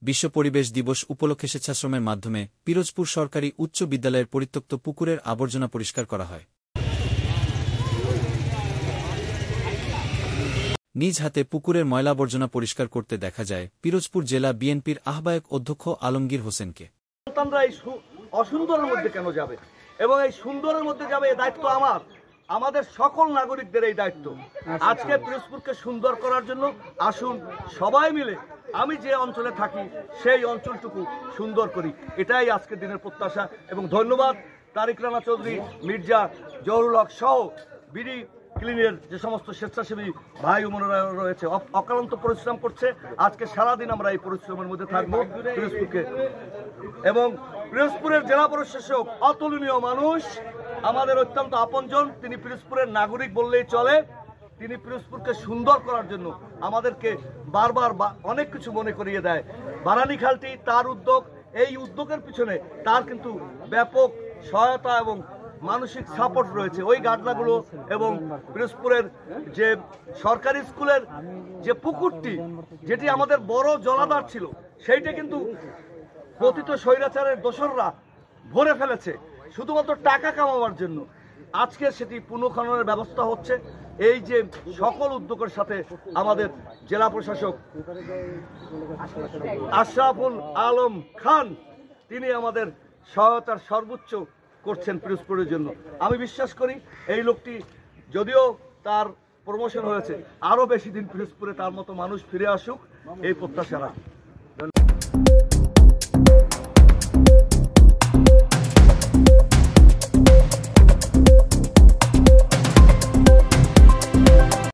বিশ্ব পরিবেশ দিবস উপলক্ষে স্বেচ্ছাশ্রমের মাধ্যমে পিরোজপুর সরকারি উচ্চ বিদ্যালয়ের পরিত্যক্ত পুকুরের আবর্জনা পরিষ্কার করা হয়। নিজ হাতে পুকুরের ময়লা আবর্জনা পরিষ্কার করতে দেখা যায় পিরোজপুর জেলা বিএনপির আহ্বায়ক অধ্যক্ষ আলমগীর হোসেনকে। অসুন্দরের মধ্যে কেন যাবে এবং এই সুন্দরের মধ্যে যাবে, এই দায়িত্ব আমাদের সকল নাগরিকদের এই দায়িত্ব। আজকে পিরোজপুরকে সুন্দর করার জন্য আসুন সবাই মিলে আমি যে অঞ্চলে থাকি সেই অঞ্চলটুকু সুন্দর করি, এটাই আজকের দিনের প্রত্যাশা। এবং ধন্যবাদ তারিক রানা চৌধুরী, মির্জা জহুরুল হক সহ বিডি ক্লিনের যে সমস্ত স্বেচ্ছাসেবী ভাই বোনেরা রয়েছে, অক্লান্ত পরিশ্রম করছে। আজকে সারাদিন আমরা এই পরিশ্রমের মধ্যে থাকবো পিরোজপুরকে। এবং পিরোজপুরের জেলা প্রশাসক অতুলনীয় মানুষ, আমাদের অত্যন্ত আপনজন, তিনি পিরোজপুরের নাগরিক বললেই চলে। তিনি পিরোজপুরকে সুন্দর করার জন্য আমাদেরকে বারবার অনেক কিছু মনে করিয়ে দেয়। বারানী খালটি তার উদ্যোগ, এই উদ্যোগের পিছনে তার কিন্তু ব্যাপক সহায়তা এবং মানসিক সাপোর্ট রয়েছে। ওই গাডলাগুলো এবং পিরোজপুরের যে সরকারি স্কুলের যে পুকুরটি, যেটি আমাদের বড় জলাধার ছিল, সেইটা কিন্তু পতিত স্বৈরাচারের দোসররা ভরে ফেলেছে শুধুমাত্র টাকা কামাবার জন্য। আজকে সেটি পুনঃখননের ব্যবস্থা হচ্ছে। এই যে সকল উদ্যোগের সাথে আমাদের জেলা প্রশাসক আশরাফুল আলম খান, তিনি আমাদের সহায়তার সর্বোচ্চ করছেন পিরোজপুরের জন্য। আমি বিশ্বাস করি এই লোকটি যদিও তার প্রমোশন হয়েছে, আরো বেশি দিন পিরোজপুরে তার মতো মানুষ ফিরে আসুক, এই প্রত্যাশা রাখি।